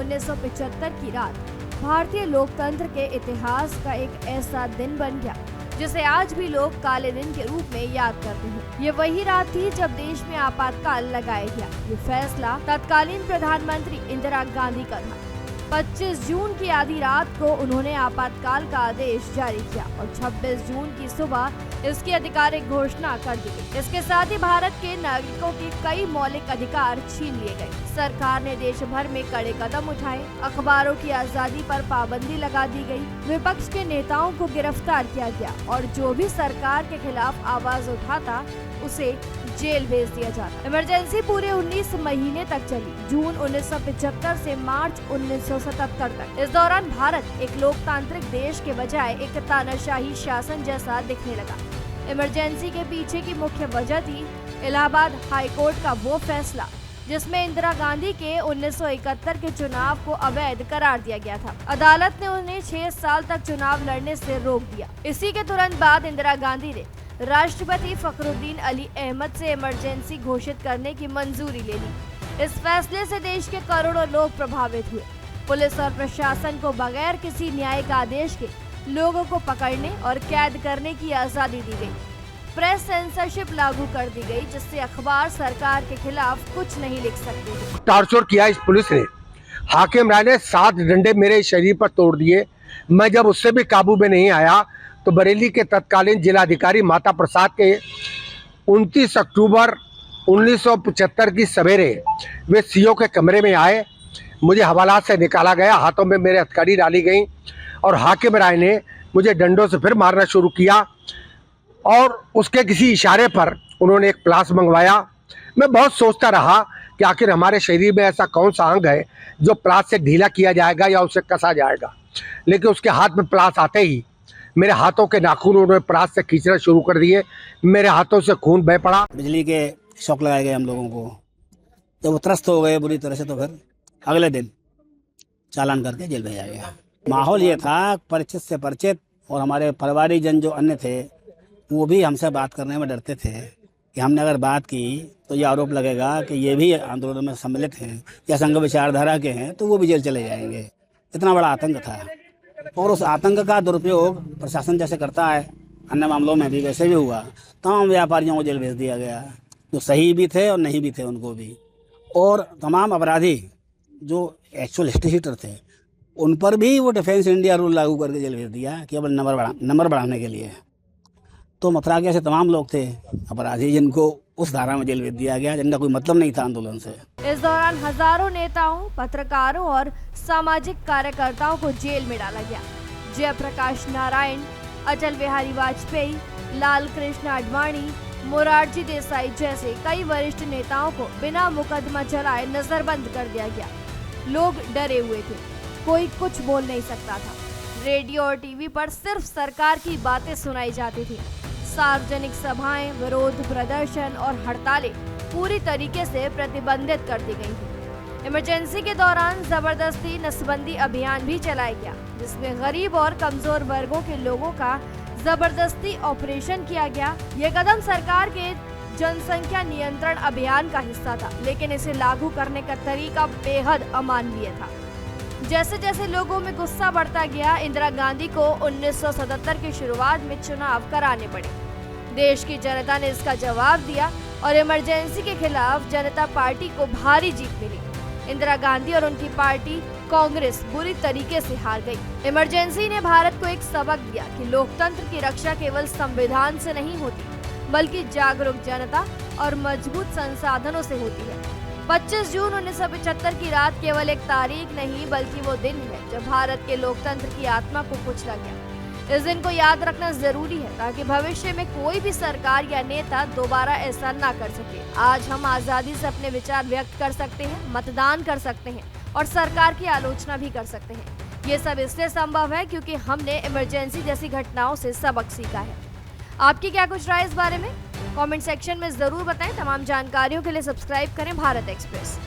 1975 की रात भारतीय लोकतंत्र के इतिहास का एक ऐसा दिन बन गया जिसे आज भी लोग काले दिन के रूप में याद करते हैं। ये वही रात थी जब देश में आपातकाल लगाया गया। ये फैसला तत्कालीन प्रधानमंत्री इंदिरा गांधी का था। 25 जून की आधी रात को उन्होंने आपातकाल का आदेश जारी किया और 26 जून की सुबह इसकी आधिकारिक घोषणा कर दी गई। इसके साथ ही भारत के नागरिकों के कई मौलिक अधिकार छीन लिए गए। सरकार ने देश भर में कड़े कदम उठाए, अखबारों की आजादी पर पाबंदी लगा दी गई, विपक्ष के नेताओं को गिरफ्तार किया गया और जो भी सरकार के खिलाफ आवाज उठाता उसे जेल भेज दिया जाता। इमरजेंसी पूरे 19 महीने तक चली, जून 1975 से मार्च 1977 तक। इस दौरान भारत एक लोकतांत्रिक देश के बजाय एक तानाशाही शासन जैसा दिखने लगा। इमरजेंसी के पीछे की मुख्य वजह थी इलाहाबाद हाई कोर्ट का वो फैसला जिसमें इंदिरा गांधी के 1971 के चुनाव को अवैध करार दिया गया था। अदालत ने उन्हें 6 साल तक चुनाव लड़ने से रोक दिया। इसी के तुरंत बाद इंदिरा गांधी ने राष्ट्रपति फखरुद्दीन अली अहमद से इमरजेंसी घोषित करने की मंजूरी ले ली। इस फैसले से देश के करोड़ों लोग प्रभावित हुए। पुलिस और प्रशासन को बगैर किसी न्यायिक आदेश के लोगों को पकड़ने और कैद करने की आजादी दी गई। प्रेस सेंसरशिप लागू कर दी गई जिससे अखबार सरकार के खिलाफ कुछ नहीं लिख सकते थे। टॉर्चर किया इस पुलिस ने। हाकिम राय ने 7 डंडे मेरे शरीर पर तोड़ दिए। मैं जब उससे भी काबू में नहीं आया तो बरेली के तत्कालीन जिलाधिकारी माता प्रसाद के 29 अक्टूबर 1975 की सवेरे वे सीओ के कमरे में आए। मुझे हवालात से निकाला गया, हाथों में मेरे हथकड़ी डाली गई और हाकिम राय ने मुझे डंडों से फिर मारना शुरू किया और उसके किसी इशारे पर उन्होंने एक प्लास मंगवाया। मैं बहुत सोचता रहा कि आखिर हमारे शरीर में ऐसा कौन सा अंग है जो प्लास से ढीला किया जाएगा या उसे कसा जाएगा, लेकिन उसके हाथ में प्लास आते ही मेरे हाथों के नाखून उन्होंने प्लास से खींचना शुरू कर दिए। मेरे हाथों से खून बह पड़ा। बिजली के शॉक लगाए गए हम लोगों को, जब वो त्रस्त हो गए बुरी तरह से तो फिर अगले दिन चालान करके जेल भेजा गया। माहौल ये था परिचित से परिचित, और हमारे पारिवारिक जन जो अन्य थे वो भी हमसे बात करने में डरते थे कि हमने अगर बात की तो ये आरोप लगेगा कि ये भी आंदोलन में सम्मिलित हैं या संघ विचारधारा के हैं, तो वो भी जेल चले जाएंगे। इतना बड़ा आतंक था और उस आतंक का दुरुपयोग प्रशासन जैसे करता है अन्य मामलों में भी वैसे भी हुआ। तमाम व्यापारियों को जेल भेज दिया गया, जो सही भी थे और नहीं भी थे उनको भी, और तमाम अपराधी जो एक्चुअल हिस्ट्री थे उन पर भी वो डिफेंस इंडिया रूल लागू करके जेल भेज दिया केवल नंबर बढ़ाने के लिए। तो मथुरा के ऐसे तमाम लोग थे अपराधी जिनको उस धारा में जेल भेज दिया गया, जिनका कोई मतलब नहीं था आंदोलन से। इस दौरान हजारों नेताओं, पत्रकारों और सामाजिक कार्यकर्ताओं को जेल में डाला गया। जयप्रकाश नारायण, अटल बिहारी वाजपेयी, लाल कृष्ण आडवाणी, मोरारजी देसाई जैसे कई वरिष्ठ नेताओं को बिना मुकदमा चलाए नजरबंद कर दिया गया। लोग डरे हुए थे, कोई कुछ बोल नहीं सकता था। रेडियो और टीवी पर सिर्फ सरकार की बातें सुनाई जाती थी। सार्वजनिक सभाएं, विरोध प्रदर्शन और हड़तालें पूरी तरीके से प्रतिबंधित कर दी गई थी। इमरजेंसी के दौरान जबरदस्ती नसबंदी अभियान भी चलाया गया, जिसमें गरीब और कमजोर वर्गों के लोगों का जबरदस्ती ऑपरेशन किया गया। ये कदम सरकार के जनसंख्या नियंत्रण अभियान का हिस्सा था, लेकिन इसे लागू करने का तरीका बेहद अमानवीय था। जैसे जैसे लोगों में गुस्सा बढ़ता गया, इंदिरा गांधी को 1977 की शुरुआत में चुनाव कराने पड़े। देश की जनता ने इसका जवाब दिया और इमरजेंसी के खिलाफ जनता पार्टी को भारी जीत मिली। इंदिरा गांधी और उनकी पार्टी कांग्रेस बुरी तरीके से हार गई। इमरजेंसी ने भारत को एक सबक दिया कि लोकतंत्र की रक्षा केवल संविधान से नहीं होती, बल्कि जागरूक जनता और मजबूत संसाधनों से होती है। 25 जून 1975 की रात केवल एक तारीख नहीं, बल्कि वो दिन है जब भारत के लोकतंत्र की आत्मा को कुचला गया। इस दिन को याद रखना जरूरी है ताकि भविष्य में कोई भी सरकार या नेता दोबारा ऐसा ना कर सके। आज हम आजादी से अपने विचार व्यक्त कर सकते हैं, मतदान कर सकते हैं और सरकार की आलोचना भी कर सकते हैं। ये सब इसलिए संभव है क्योंकि हमने इमरजेंसी जैसी घटनाओं से सबक सीखा है। आपकी क्या कुछ राय इस बारे में? कमेंट सेक्शन में जरूर बताएं। तमाम जानकारियों के लिए सब्सक्राइब करें भारत एक्सप्रेस।